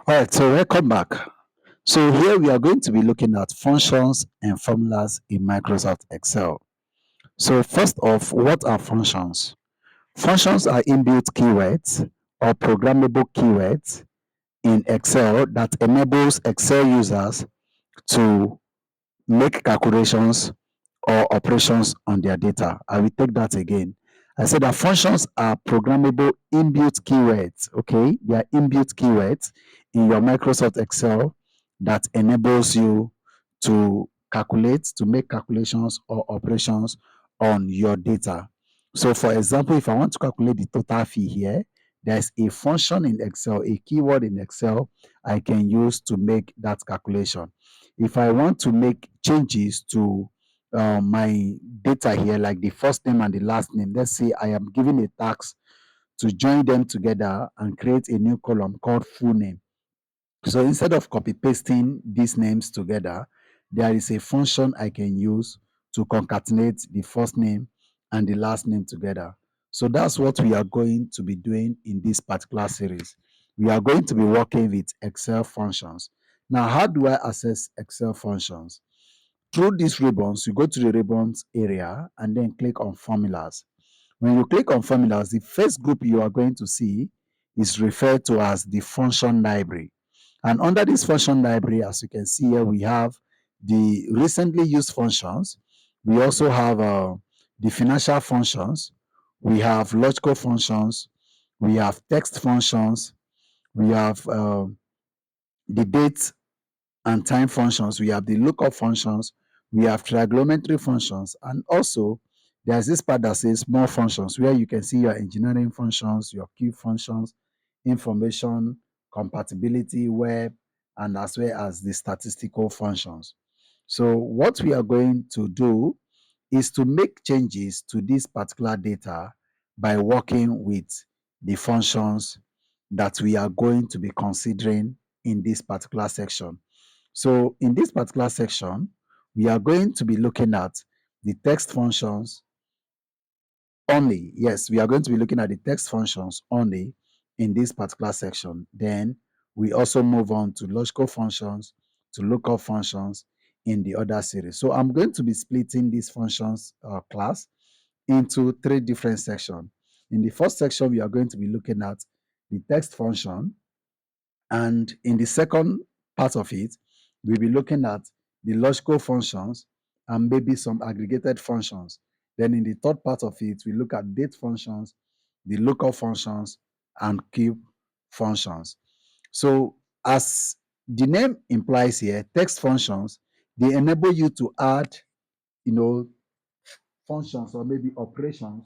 All right, so welcome back. So here we are going to be looking at functions and formulas in Microsoft Excel. So first off, what are functions? Functions are inbuilt keywords or programmable keywords in Excel that enables Excel users to make calculations or operations on their data. I will take that again. I said that functions are programmable inbuilt keywords. Okay, they are inbuilt keywords in your Microsoft Excel that enables you to calculate, to make calculations or operations on your data. So, for example, if I want to calculate the total fee here, there's a function in Excel, a keyword in Excel I can use to make that calculation. If I want to make changes to my data here, like the first name and the last name, let's say I am given a task to join them together and create a new column called full name. So instead of copy pasting these names together, there is a function I can use to concatenate the first name and the last name together. So that's what we are going to be doing in this particular series. We are going to be working with Excel functions. Now, how do I access Excel functions? Through these ribbons, you go to the ribbons area and then click on formulas. When you click on formulas, the first group you are going to see is referred to as the function library. And under this function library, as you can see here, we have the recently used functions. We also have the financial functions. We have logical functions. We have text functions. We have the date and time functions. We have the lookup functions. We have trigonometry functions. And also, there's this part that says more functions, where you can see your engineering functions, your key functions, information, compatibility, web, and as well as the statistical functions. So what we are going to do is to make changes to this particular data by working with the functions that we are going to be considering in this particular section. So in this particular section, we are going to be looking at the text functions only. Yes, we are going to be looking at the text functions only in this particular section. Then we also move on to logical functions, to lookup functions in the other series. So I'm going to be splitting these functions class into three different sections. In the first section, we are going to be looking at the text function, and in the second part of it, we'll be looking at the logical functions and maybe some aggregated functions. Then in the third part of it, we look at date functions, the local functions, and cube functions. So as the name implies here, text functions, they enable you to add, you know, functions or maybe operations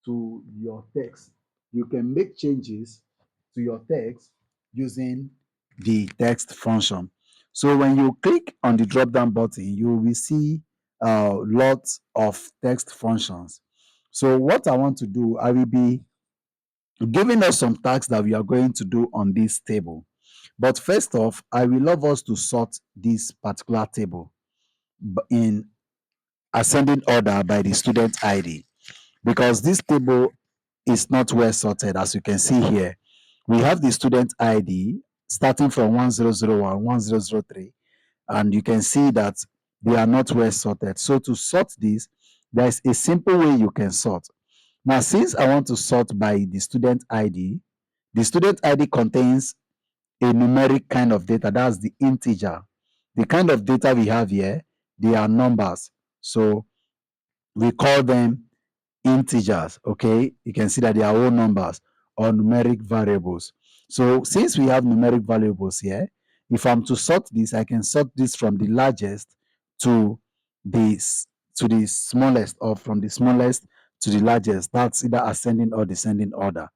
to your text. You can make changes to your text using the text function. So when you click on the drop down button, you will see lots of text functions. So what I want to do, I will be giving us some tasks that we are going to do on this table. But first off, I will love us to sort this particular table in ascending order by the student ID, because this table is not well sorted. As you can see here, we have the student ID starting from 1001, 1003, and you can see that they are not well sorted. So to sort this, there is a simple way you can sort. Now, since I want to sort by the student ID contains a numeric kind of data, that's the integer. The kind of data we have here, they are numbers. So we call them integers. Okay, you can see that they are whole numbers or numeric variables. So since we have numeric variables here, if I'm to sort this, I can sort this from the largest to the smallest, or from the smallest to the largest. That's either ascending or descending order.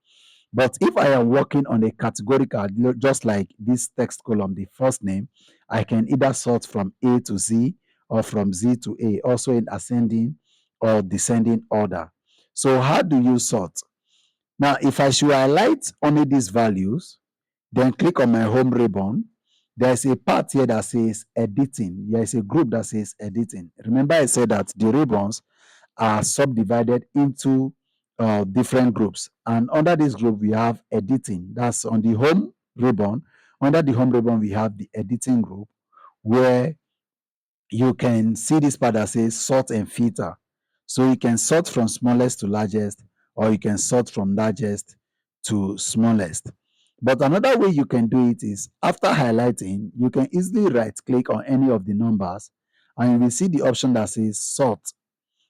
But if I am working on a categorical, just like this text column, the first name, I can either sort from A to Z or from Z to A, also in ascending or descending order. So how do you sort? Now, if I should highlight only these values, then click on my home ribbon, there's a part here that says editing. There is a group that says editing. Remember I said that the ribbons are subdivided into different groups. And under this group, we have editing. That's on the home ribbon. Under the home ribbon, we have the editing group where you can see this part that says sort and filter. So you can sort from smallest to largest, or you can sort from largest to smallest. But another way you can do it is after highlighting, you can easily right click on any of the numbers and you will see the option that says sort,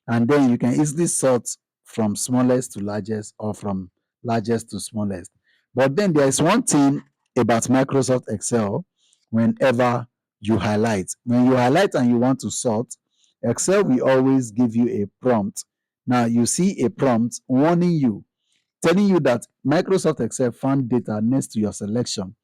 and then you can easily sort from smallest to largest or from largest to smallest. But then there is one thing about Microsoft Excel. Whenever you highlight, when you highlight and you want to sort, Excel will always give you a prompt. Now you see a prompt warning you, telling you that Microsoft Excel found data next to your selection.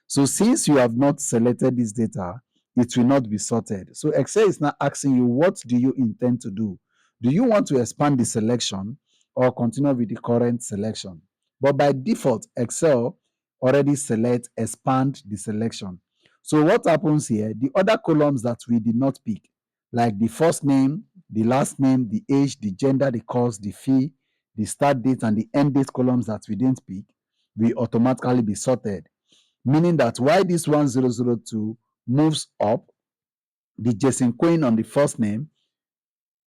So since you have not selected this data, it will not be sorted. So Excel is now asking you, what do you intend to do? Do you want to expand the selection or continue with the current selection? But by default, Excel already select expand the selection. So what happens here? The other columns that we did not pick, like the first name, the last name, the age, the gender, the course, the fee, the start date, and the end date columns that we didn't pick, will automatically be sorted, meaning that while this 1002 moves up, the Jason Queen on the first name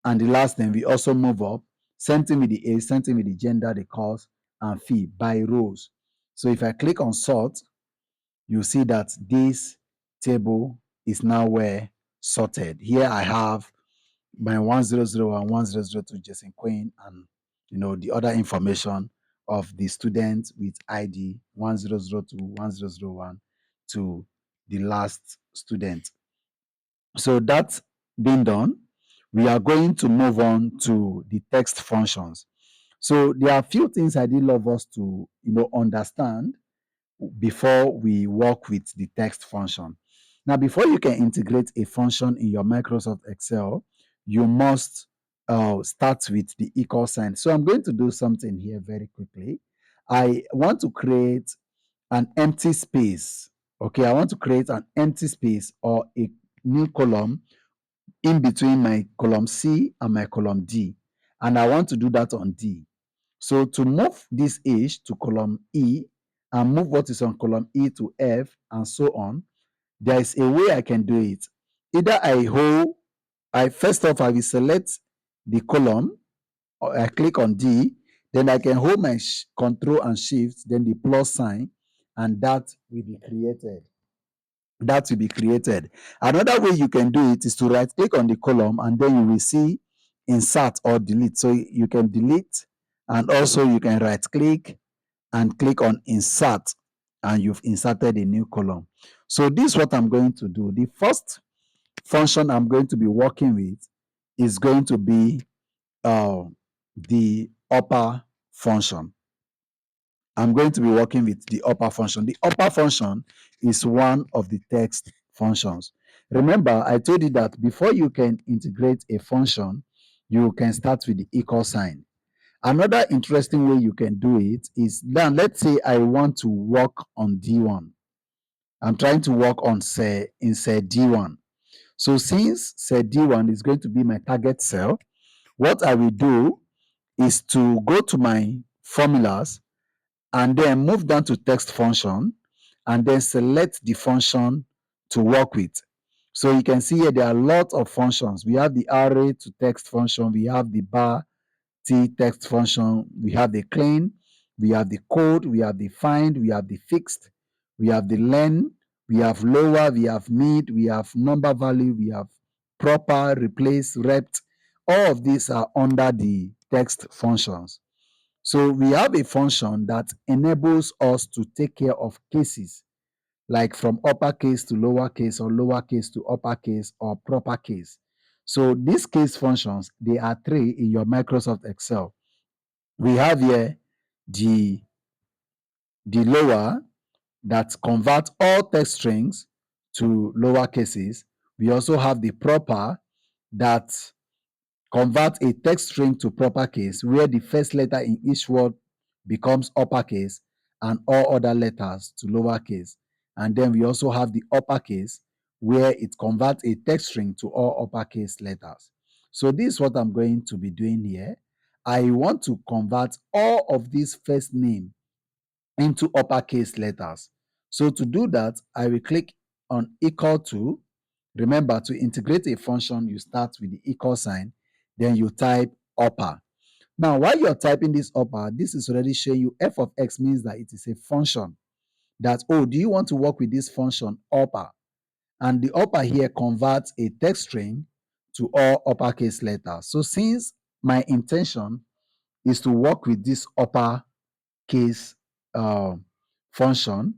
and the last name will also move up. Same thing with the age, same thing with the gender, the course, and fee by rows. So if I click on sort, you see that this table is now where sorted. Here I have my 1001, 1002 Jason Queen, and the other information of the student with ID 1002, 1001 to the last student. So that's being done. We are going to move on to the text functions. So there are a few things I did love us to understand before we work with the text function. Now, before you can integrate a function in your Microsoft Excel, you must start with the equal sign. So I'm going to do something here very quickly. I want to create an empty space. Okay, I want to create an empty space or a new column in between my column C and my column D. And I want to do that on D. So to move this H to column E and move what is on column E to F and so on, there is a way I can do it. Either I first off, I will select the column, or I click on D, then I can hold my control and shift, then the plus sign, and that will be created. That will be created. Another way you can do it is to right click on the column and then you will see insert or delete. So you can delete, and also you can right click and click on insert, and you've inserted a new column. So this is what I'm going to do. The first function I'm going to be working with is going to be the upper function. I'm going to be working with the upper function. The upper function is one of the text functions. Remember, I told you that before you can integrate a function, you can start with the equal sign. Another interesting way you can do it is, now let's say I want to work on D1. I'm trying to work on say D1. So since say D1 is going to be my target cell, what I will do is to go to my formulas and then move down to text function and then select the function to work with. So you can see here there are a lot of functions. We have the array to text function, we have the bar T text function, we have the clean, we have the code, we have the find, we have the fixed, we have the len, we have lower, we have mid, we have number value, we have proper, replace, rept. All of these are under the text functions. So we have a function that enables us to take care of cases, like from uppercase to lowercase or lowercase to uppercase or proper case. So these case functions, they are three in your Microsoft Excel. We have here the, the lower that converts all text strings to lower cases. We also have the proper that convert a text string to proper case where the first letter in each word becomes uppercase and all other letters to lowercase. And then we also have the uppercase where it converts a text string to all uppercase letters. So this is what I'm going to be doing here. I want to convert all of these first name into uppercase letters. So to do that, I will click on equal to. Remember, to integrate a function, you start with the equal sign, then you type upper. Now, while you're typing this upper, this is already showing you f of x means that it is a function. That, oh, do you want to work with this function upper? And the upper here converts a text string to all uppercase letters. So since my intention is to work with this uppercase function,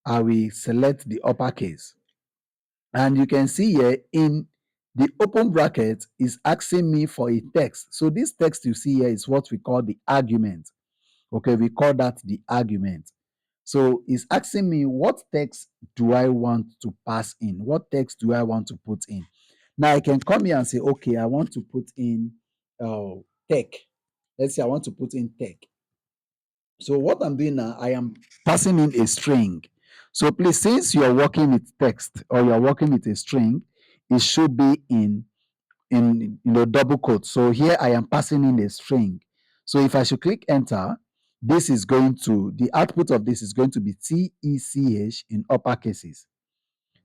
I will select the uppercase. And you can see here in the open bracket is asking me for a text. So this text you see here is what we call the argument. Okay, we call that the argument. So it's asking me what text do I want to pass in? What text do I want to put in? Now I can come here and say, okay, I want to put in tech. Let's say I want to put in tech. So what I'm doing now, I am passing in a string. So please, since you're working with text or you're working with a string, it should be in double quote. So here I am passing in a string. So if I should click enter, this is going to the output of this is going to be TECH in upper cases.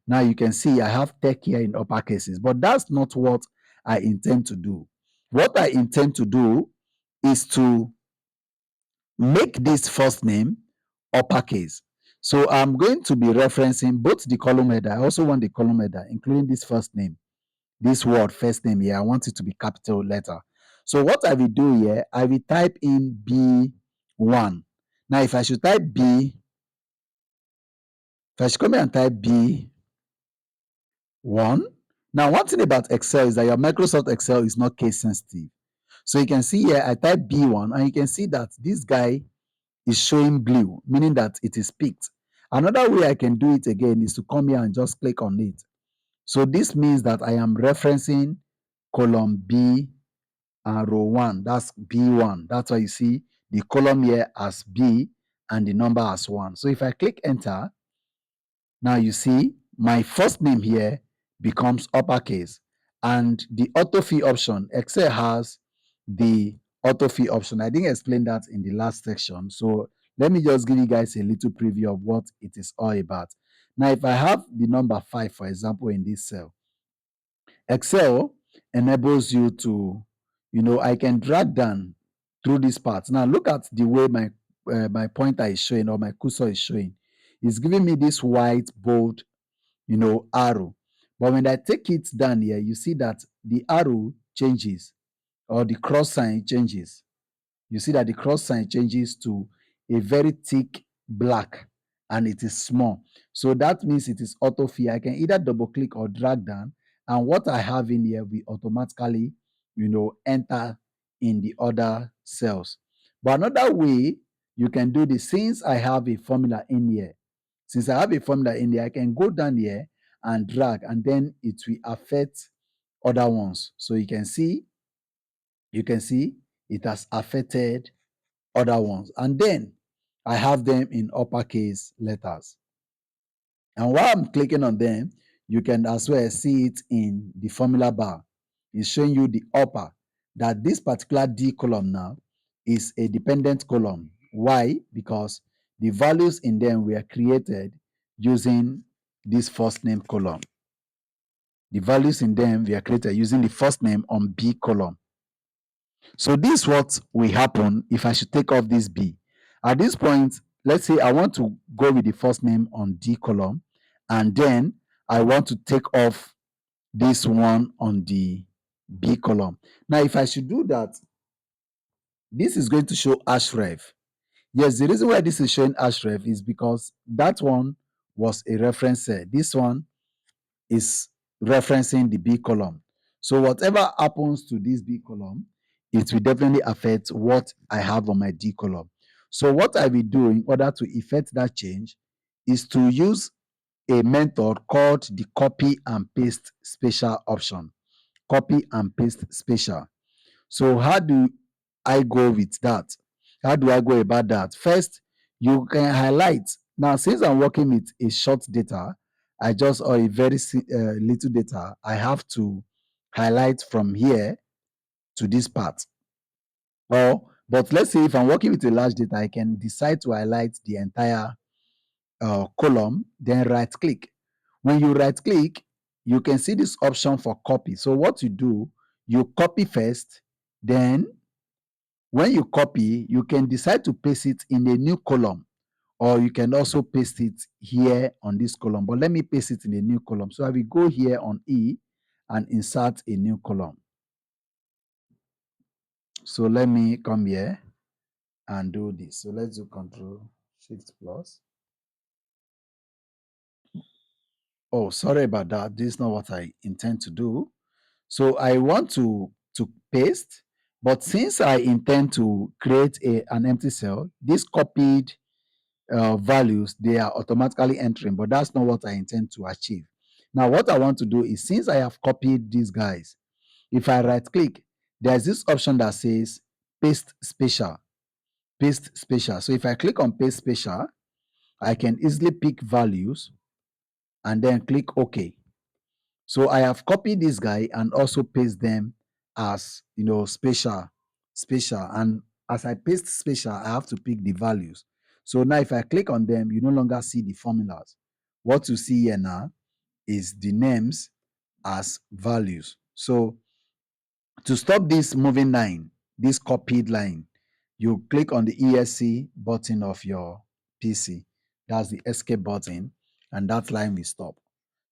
Now you can see I have tech here in upper cases, but that's not what I intend to do. What I intend to do is to make this first name uppercase. So I'm going to be referencing both the column header. I also want the column header, including this first name, this word, first name here. I want it to be capital letter. So what I will do here, I will type in B1. Now, if I should type B, if I should come here and type B1. Now, one thing about Excel is that your Microsoft Excel is not case sensitive. So you can see here, I type B1, and you can see that this guy is showing blue, meaning that it is picked. Another way I can do it again is to come here and just click on it. So this means that I am referencing column B and row 1. That's B1. That's why you see the column here as B and the number as 1. So if I click enter, now you see my first name here becomes uppercase. And the autofill option, Excel has the autofill option. I didn't explain that in the last section. So let me just give you guys a little preview of what it is all about. Now, if I have the number 5, for example, in this cell, Excel enables you to, I can drag down through this part. Now, look at the way my pointer is showing or my cursor is showing. It's giving me this white, bold, arrow. But when I take it down here, you see that the arrow changes or the cross sign changes. You see that the cross sign changes to a very thick black and it is small. So that means it is autofill. I can either double click or drag down, and what I have in here will automatically, enter in the other cells. But another way you can do this, since I have a formula in here, I can go down here and drag, and then it will affect other ones. So you can see it has affected other ones. And then I have them in uppercase letters. And while I'm clicking on them, you can as well see it in the formula bar. It's showing you the upper, that this particular D column now is a dependent column. Why? Because the values in them were created using this first name column. The values in them were created using the first name on B column. So this is what will happen if I should take off this B. At this point, let's say I want to go with the first name on D column, and then I want to take off this one on the B column. Now, if I should do that, this is going to show href. Yes, the reason why this is showing href is because that one was a reference set. This one is referencing the B column. So whatever happens to this B column, it will definitely affect what I have on my D column. So what I will do in order to effect that change is to use a method called the copy and paste special option. Copy and paste special. So how do I go with that? How do I go about that? First, you can highlight. Now, since I'm working with a short data, or a very little data, I have to highlight from here to this part. But let's say if I'm working with a large data, I can decide to highlight the entire column, then right click. When you right click, you can see this option for copy. So what you do, you copy first, then when you copy, you can decide to paste it in a new column, or you can also paste it here on this column. But let me paste it in a new column. So I will go here on E and insert a new column. So let me come here and do this. So let's do Control Shift Plus. Oh, sorry about that. This is not what I intend to do. So I want to paste, but since I intend to create an empty cell, these copied values, they are automatically entering, but that's not what I intend to achieve. Now, what I want to do is, since I have copied these guys, if I right click, there's this option that says paste spatial. Paste spatial. So if I click on paste spatial, I can easily pick values and then click OK. So I have copied this guy and also paste them as spatial. And as I paste spatial, I have to pick the values. So now if I click on them, you no longer see the formulas. What you see here now is the names as values. So to stop this moving line, this copied line, you click on the ESC button of your PC. That's the escape button, and that line will stop.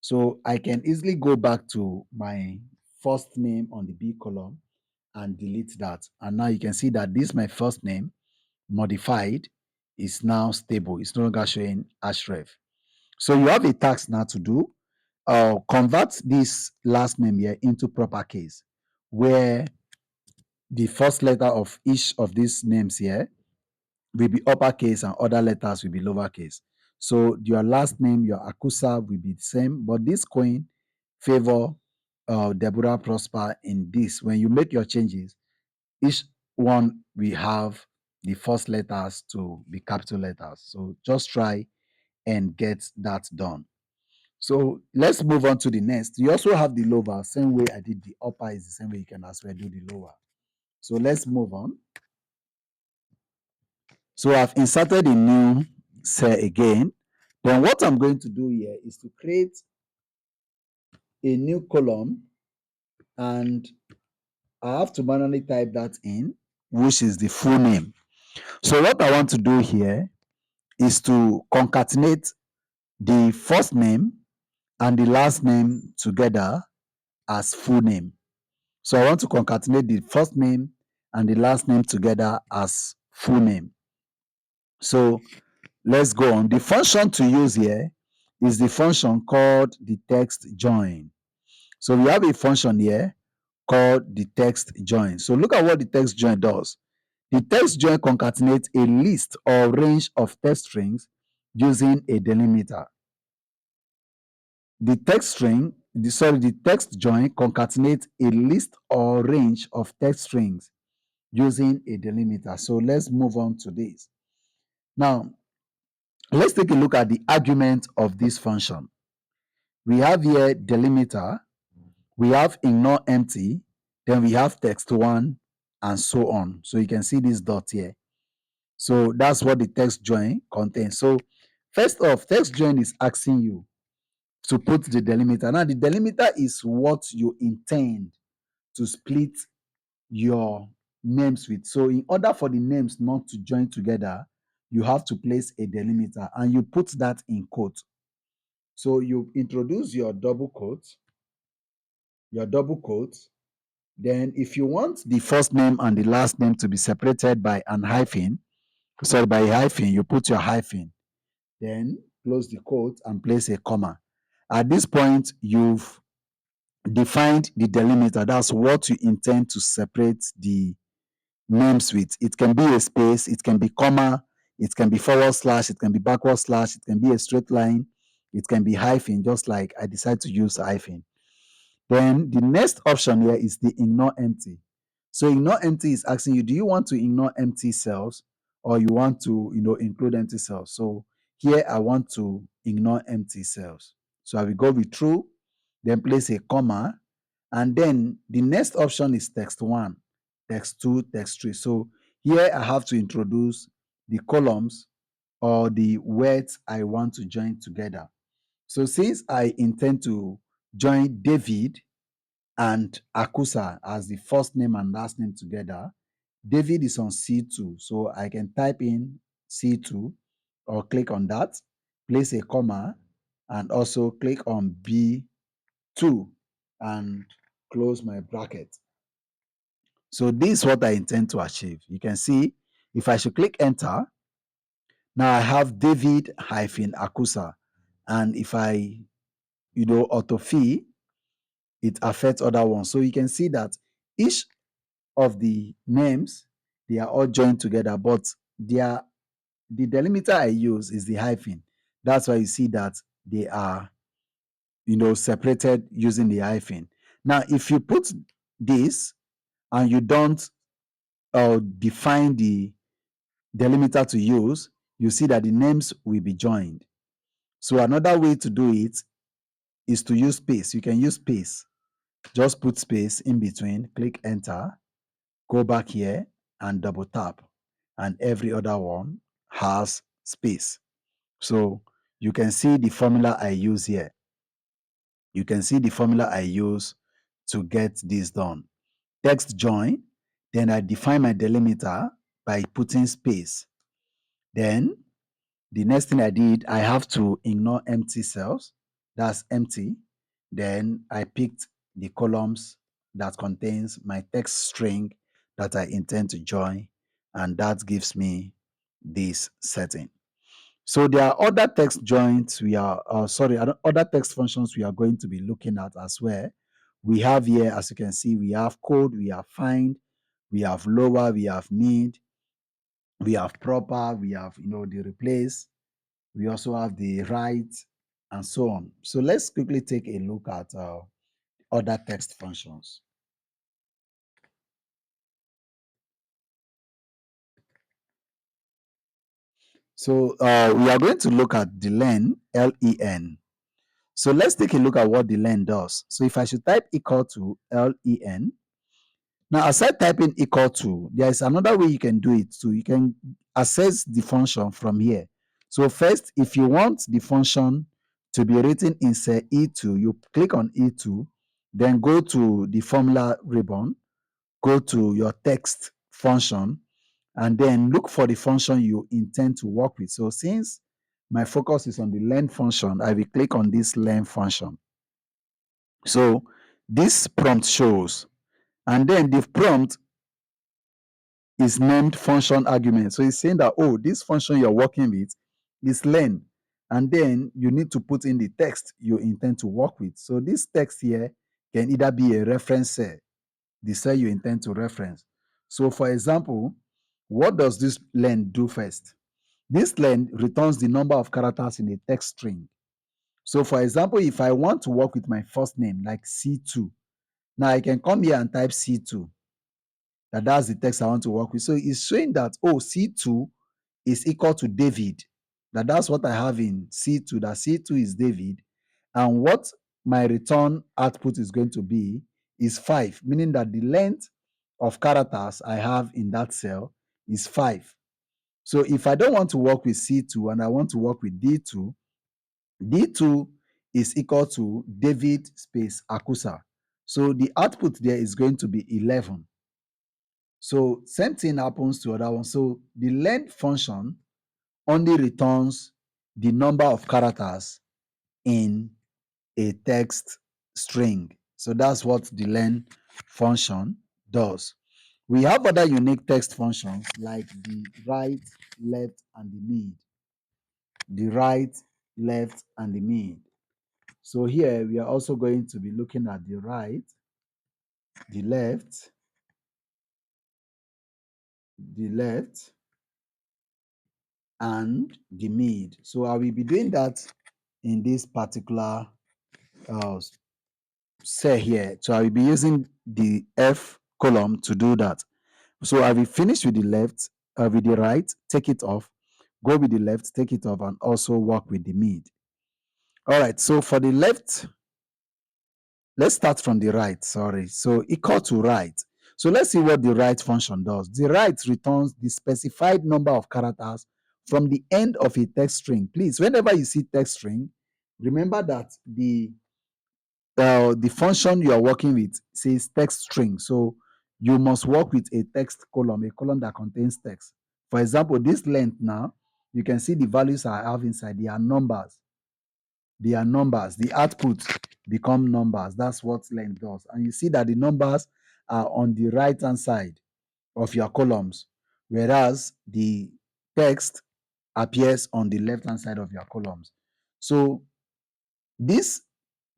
So I can easily go back to my first name on the B column and delete that. And now you can see that this my first name modified is now stable. It's no longer showing href. So you have a task now to do. Convert this last name here into proper case, where the first letter of each of these names here will be uppercase and other letters will be lowercase. So your last name, your Akusa will be the same, but this coin favor Deborah Prosper in this. When you make your changes, each one will have the first letters to be capital letters. So just try and get that done. So let's move on to the next. You also have the lower, same way I did the upper is the same way you can as well do the lower. So let's move on. So I've inserted a new cell again. Then what I'm going to do here is to create a new column, and I have to manually type that in, which is the full name. So what I want to do here is to concatenate the first name and the last name together as full name. So I want to concatenate the first name and the last name together as full name. So let's go on. The function to use here is the function called the text join. So we have a function here called the text join. So look at what the text join does. The text join concatenates a list or range of text strings using a delimiter. The text join concatenates a list or range of text strings using a delimiter. So let's move on to this. Now, let's take a look at the argument of this function. We have here delimiter, we have ignore empty, then we have text1, and so on. So you can see this dot here. So that's what the text join contains. So first off, text join is asking you to put the delimiter. Now the delimiter is what you intend to split your names with. So in order for the names not to join together, you have to place a delimiter and you put that in quote. So you introduce your double quote. Then if you want the first name and the last name to be separated by a hyphen, you put your hyphen. Then close the quote and place a comma. At this point, you've defined the delimiter. That's what you intend to separate the names with. It can be a space, it can be comma, it can be forward slash, it can be backward slash, it can be a straight line, it can be hyphen, just like I decided to use hyphen. Then the next option here is the ignore empty. So ignore empty is asking you, do you want to ignore empty cells or you want to, include empty cells? So here I want to ignore empty cells. So I will go with true, then place a comma, and then the next option is text1, text2, text3. So here I have to introduce the columns or the words I want to join together. So since I intend to join David and Akusa as the first name and last name together, David is on C2. So I can type in C2 or click on that, place a comma, and also click on B2 and close my bracket. So this is what I intend to achieve. You can see if I should click enter, now I have David hyphen Akusa. And if I, autofill, it affects other ones. So you can see that each of the names, they are all joined together, but the delimiter I use is the hyphen. That's why you see that they are, separated using the hyphen. Now, if you put this and you don't define the delimiter to use, you see that the names will be joined. So another way to do it is to use space. You can use space. Just put space in between, click enter, go back here and double tap. And every other one has space. So you can see the formula I use here. You can see the formula I use to get this done. Text join, then I define my delimiter by putting space. Then the next thing I did, I have to ignore empty cells. That's empty. Then I picked the columns that contains my text string that I intend to join, and that gives me this setting. So there are other text joins other text functions we are going to be looking at as well. We have here, as you can see, we have code, we have find, we have lower, we have mid, we have proper, we have the replace, we also have the right, and so on. So let's quickly take a look at other text functions. So we are going to look at the len, L-E-N. So let's take a look at what the len does. So if I should type equal to L-E-N, now aside typing equal to, there is another way you can do it. So you can access the function from here. So first, if you want the function to be written in cell E2, you click on E2, then go to the formula ribbon, go to your text function, and then look for the function you intend to work with. So since my focus is on the len function, I will click on this len function. So this prompt shows, and then the prompt is named function argument. So it's saying that, oh, this function you're working with is len. And then you need to put in the text you intend to work with. So this text here can either be a reference cell, the cell you intend to reference. So for example, what does this len do first? This len returns the number of characters in a text string. So for example, if I want to work with my first name, like C2, now I can come here and type C2. That's the text I want to work with. So it's showing that, oh, C2 is equal to David. That's what I have in C2, that C2 is David. And what my return output is going to be is 5, meaning that the length of characters I have in that cell is 5. So if I don't want to work with C2 and I want to work with D2, D2 is equal to David space Akusa. So the output there is going to be 11. So same thing happens to other one. So the len function only returns the number of characters in a text string. So that's what the len function does. We have other unique text functions like the right, left, and the mid. The right, left, and the mid. So here we are also going to be looking at the right, the left, and the mid. So I will be doing that in this particular cell here. So I will be using the F column to do that. So I will finish with the left, with the right, take it off, go with the left, take it off, and also work with the mid. All right, so for the left, let's start from the right, sorry. So equal to right. So let's see what the right function does. The right returns the specified number of characters from the end of a text string. Please, whenever you see text string, remember that the function you are working with says text string. So you must work with a text column, a column that contains text. For example, this length now, you can see the values I have inside. They are numbers. They are numbers. The output become numbers. That's what length does. And you see that the numbers are on the right hand side of your columns, whereas the text appears on the left hand side of your columns. So this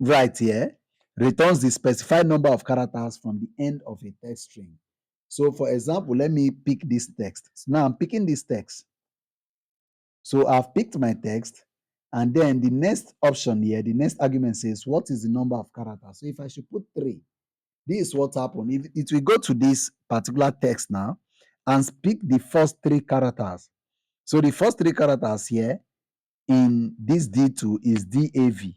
right here returns the specified number of characters from the end of a text string. So for example, let me pick this text. So now I'm picking this text. So I've picked my text, and then the next option here, the next argument says, what is the number of characters? So if I should put 3, this is what happened. If it will go to this particular text now and pick the first 3 characters. So the first 3 characters here in this D2 is DAV.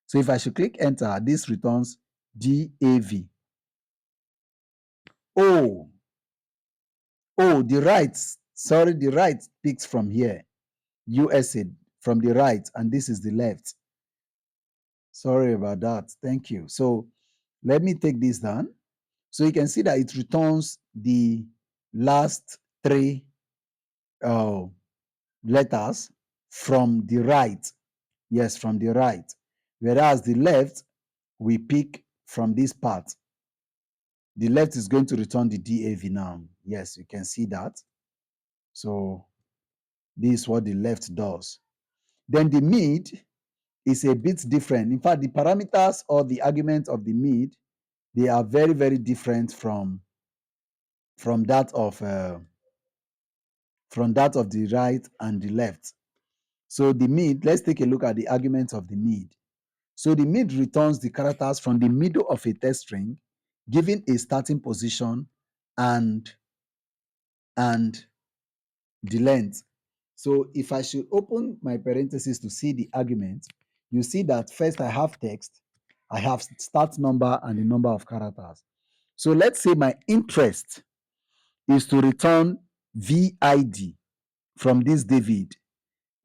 So if I should click enter, this returns DAV. Oh, the right, sorry, the right picks from here, USA from the right, and this is the left. Sorry about that. Thank you. So let me take this down. So you can see that it returns the last 3 letters from the right. Yes, from the right. Whereas the left, we pick from this part. The left is going to return the DAV now. Yes, you can see that. So this is what the left does. Then the mid is a bit different. In fact, the parameters or the argument of the mid, they are very, very different from that of the right and the left. So the mid, let's take a look at the argument of the mid. So the mid returns the characters from the middle of a text string, giving a starting position and the length. So if I should open my parentheses to see the argument, you see that first I have text, I have start number and the number of characters. So let's say my interest is to return VID from this David,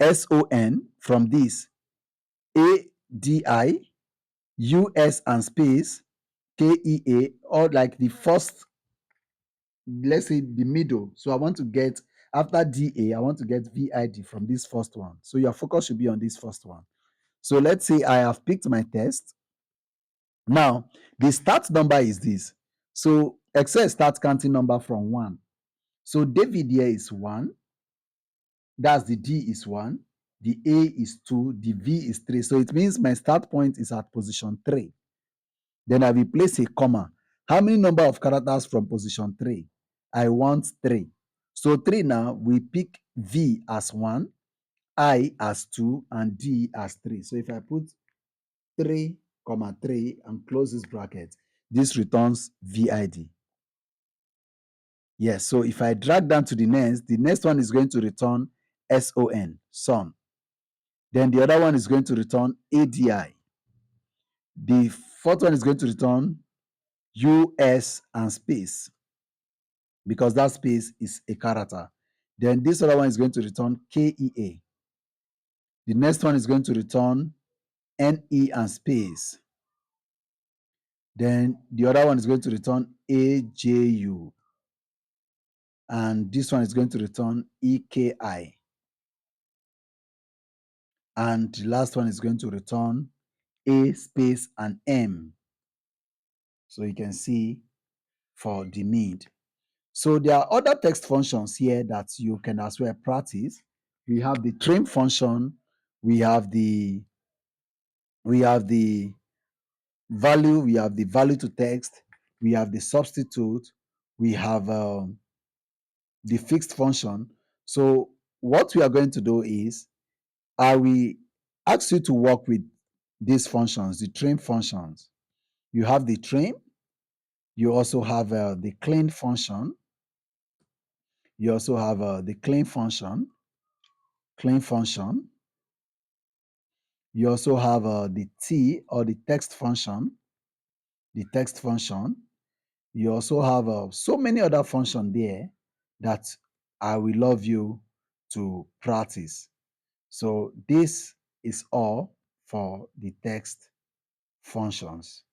SON from this ADI, US and space, KEA, or like the first, let's say the middle. So I want to get, after DA, I want to get VID from this first one. So your focus should be on this first one. So let's say I have picked my test. Now, the start number is this. So Excel starts counting number from 1. So David here is 1. That's the D is 1. The A is 2. The V is 3. So it means my start point is at position 3. Then I will place a comma. How many number of characters from position 3? I want 3. So 3 now, we pick V as 1, I as 2, and D as 3. So if I put 3, 3 and close this bracket, this returns VID. Yes, so if I drag down to the next one is going to return SON, son. Then the other one is going to return ADI. The fourth one is going to return US and space, because that space is a character. Then this other one is going to return KEA. The next one is going to return NE and space. Then the other one is going to return AJU. And this one is going to return EKI. And the last one is going to return A space and M. So you can see for the mid. So there are other text functions here that you can as well practice. We have the trim function, we have the value, we have the value to text, we have the substitute, we have the fixed function. So what we are going to do is, I will ask you to work with these functions, the trim functions. You have the trim, you also have the clean function, you also have the clean function, you also have the T or the text function, you also have so many other functions there that I will love you to practice. So this is all for the text functions.